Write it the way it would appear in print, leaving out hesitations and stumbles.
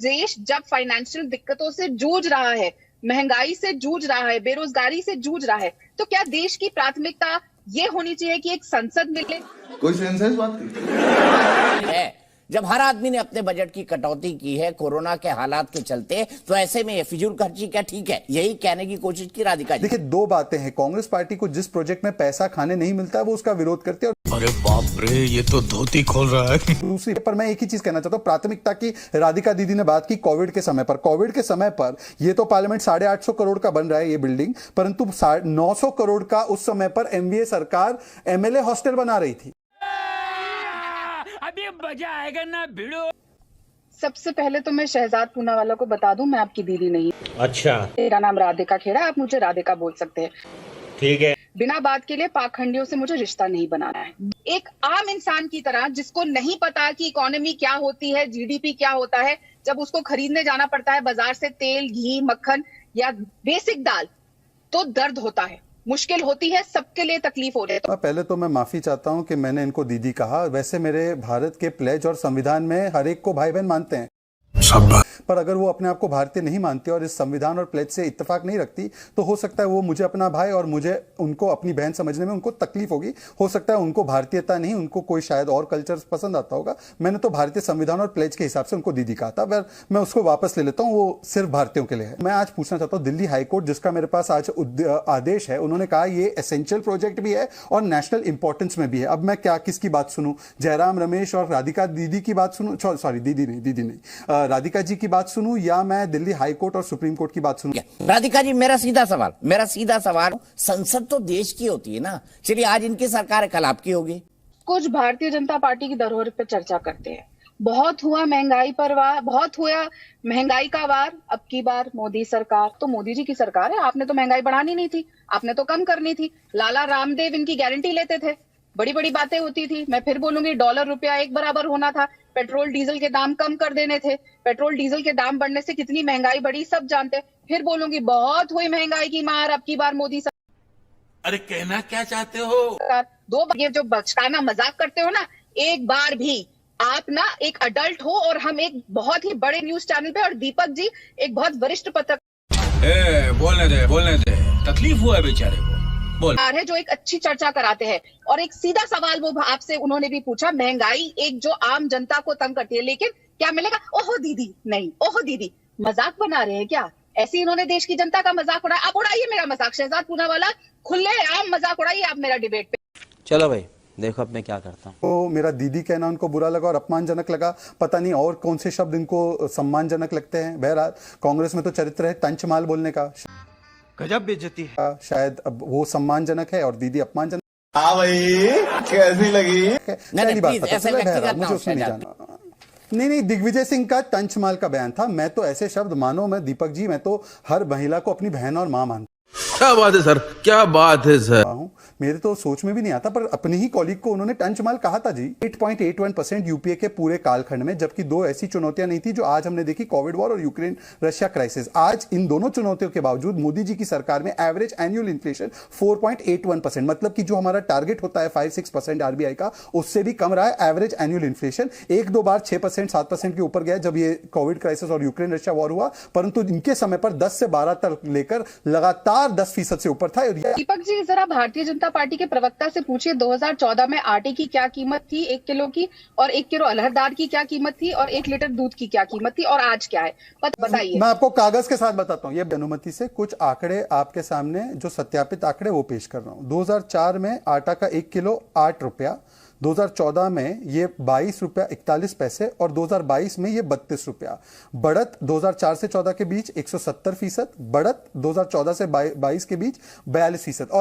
देश जब फाइनेंशियल दिक्कतों से जूझ रहा है, महंगाई से जूझ रहा है, बेरोजगारी से जूझ रहा है, तो क्या देश की प्राथमिकता ये होनी चाहिए कि एक संसद मिले? कोई सेंस है इस बात की? है जब हर आदमी ने अपने बजट की कटौती की है कोरोना के हालात के चलते, तो ऐसे में ये फिजूल खर्ची क्या ठीक है? यही कहने की कोशिश की राधिका जी। देखिए, दो बातें हैं। कांग्रेस पार्टी को जिस प्रोजेक्ट में पैसा खाने नहीं मिलता है वो उसका विरोध करते हैं। अरे बाप रे, ये तो धोती खोल रहा है। दूसरी पर मैं एक ही चीज कहना चाहता हूँ, प्राथमिकता की राधिका दीदी ने बात की कोविड के समय पर। कोविड के समय पर ये तो पार्लियामेंट 850 करोड़ का बन रहा है ये बिल्डिंग, परंतु 900 करोड़ का उस समय पर एमवीए सरकार एमएलए हॉस्टल बना रही थी। अभी मजा आएगा ना भिड़ो। सबसे पहले तो मैं शहजाद पूनावाला को बता दूं, मैं आपकी दीदी नहीं। अच्छा, मेरा नाम राधिका खेड़ा, आप मुझे राधिका बोल सकते हैं। ठीक है। बिना बात के लिए पाखंडियों से मुझे रिश्ता नहीं बनाना है। एक आम इंसान की तरह जिसको नहीं पता कि इकोनॉमी क्या होती है, जीडीपी क्या होता है, जब उसको खरीदने जाना पड़ता है बाजार से तेल, घी, मक्खन या बेसिक दाल, तो दर्द होता है, मुश्किल होती है, सबके लिए तकलीफ हो रही है। पहले तो मैं माफी चाहता हूं कि मैंने इनको दीदी कहा। वैसे मेरे भारत के प्लेज और संविधान में हर एक को भाई बहन मानते हैं, पर अगर वो अपने आप को भारतीय नहीं मानती और इस संविधान और प्लेज से इत्तेफाक नहीं रखती, तो हो सकता है वो मुझे अपना भाई और मुझे उनको अपनी बहन समझने में उनको तकलीफ होगी। हो सकता है उनको भारतीयता नहीं, उनको कोई शायद और कल्चर पसंद आता होगा। मैंने तो भारतीय संविधान और प्लेज के हिसाब से उनको दीदी कहा था, पर मैं उसको वापस ले लेता हूँ, वो सिर्फ भारतीयों के लिए है। मैं आज पूछना चाहता हूँ, दिल्ली हाईकोर्ट जिसका मेरे पास आज आदेश है, उन्होंने कहा ये एसेंशियल प्रोजेक्ट भी है और नेशनल इंपॉर्टेंस में भी है। अब मैं क्या किसकी बात सुनूं? जयराम रमेश और राधिका दीदी की बात सुनूं? सॉरी, दीदी नहीं, राधिका जी की बात सुनूं या मैं दिल्ली हाई कोर्ट और सुप्रीम कोर्ट की बात सुनूं? राधिका जी, मेरा सीधा सवाल, संसद तो देश की होती है ना। चलिए, आज इनकी सरकार है, कल आपकी होगी। कुछ भारतीय जनता पार्टी की धरोहर पर चर्चा करते हैं। बहुत हुआ महंगाई पर वार, बहुत हुआ महंगाई का वार। अब की बार मोदी सरकार, तो मोदी जी की सरकार है, आपने तो महंगाई बढ़ानी नहीं थी, आपने तो कम करनी थी। लाला रामदेव इनकी गारंटी लेते थे, बड़ी बड़ी बातें होती थी। मैं फिर बोलूंगी, डॉलर रुपया एक बराबर होना था, पेट्रोल डीजल के दाम कम कर देने थे। पेट्रोल डीजल के दाम बढ़ने से कितनी महंगाई बढ़ी सब जानते हैं। फिर बोलूंगी, बहुत हुई महंगाई की मार अब की बार मोदी सरकार। अरे कहना क्या चाहते हो? दो ये जो बचकाना मजाक करते हो ना, एक बार भी आप ना एक अडल्ट हो और हम एक बहुत ही बड़े न्यूज चैनल पे, और दीपक जी एक बहुत वरिष्ठ पत्रकार, बोलने दे, तकलीफ हुआ है बेचारे को, बोल है, जो एक अच्छी चर्चा कराते हैं। और एक सीधा सवाल वो आपसे उन्होंने भी पूछा, महंगाई एक जो आम जनता को तंग करती है, लेकिन क्या मिलेगा? ओहो दीदी, नहीं, ओहो दीदी, मजाक बना रहे हैं क्या? ऐसे इन्होंने देश की जनता का मजाक उड़ाया। आप उड़ाइए मेरा मजाक, शहजाद पूनावाला, खुले आम मजाक उड़ाइए आप मेरा डिबेट पे। चलो भाई, देखो अब मैं क्या करता हूँ। तो मेरा दीदी कहना उनको बुरा लगा और अपमानजनक लगा, पता नहीं और कौन से शब्द इनको सम्मानजनक लगते हैं। बहरहाल, कांग्रेस में तो चरित्र है तंचमाल बोलने का, गजब बेइज्जती है। शायद अब वो सम्मानजनक है और दीदी अपमानजनक। हाँ भाई, कैसी लगी? पहली बात पता चला, बहरहाल मुझे उसमें नहीं जाना। नहीं, दिग्विजय सिंह का तंचमाल का बयान था। मैं तो ऐसे शब्द, मानो मैं दीपक जी, मैं तो हर महिला को अपनी बहन और मां मानता। क्या बात है सर, क्या बात है सर। मेरे तो सोच में भी नहीं आता, पर अपने ही कॉलीग को उन्होंने टंचमाल कहा था जी। 8.81% यूपीए के पूरे कालखंड में, जबकि दो ऐसी चुनौतियां नहीं थी जो आज हमने देखी, कोविड वॉर और यूक्रेन रशिया क्राइसिस। आज इन दोनों चुनौतियों के बावजूद मोदी जी की सरकार में एवरेज एनुअल इन्फ्लेशन 4.81%, मतलब कि जो हमारा टारगेट होता है 5-6% आरबीआई का, उससे भी कम रहा है एवरेज एनुअल इन्फ्लेशन। एक दो बार 6%, 7% के ऊपर गया जब ये कोविड क्राइसिस और यूक्रेन रशिया वॉर हुआ, परंतु इनके समय पर 10 से 12 तक लेकर लगातार 10% से ऊपर था। दीपक जी, जरा भारतीय जनता पार्टी के प्रवक्ता से पूछिए, 2014 में आटे की क्या कीमत थी 1 किलो की, और 1 किलो अरहर दाल की क्या कीमत थी, और 1 लीटर दूध की क्या कीमत थी, और आज क्या है बताइए। मैं आपको कागज के साथ बताता हूं। ये अनुमति से कुछ आंकड़े आपके सामने, जो सत्यापित आंकड़े वो पेश कर रहा हूं। 2004 में आटा का 1 किलो 8 रुपया, 2014 में ये 22 रुपया 41 पैसे और 2022 में ये 32 रुपया। बढ़त 2004 से 14 के बीच 170%, बढ़त 2014 से 22 के बीच 42%। और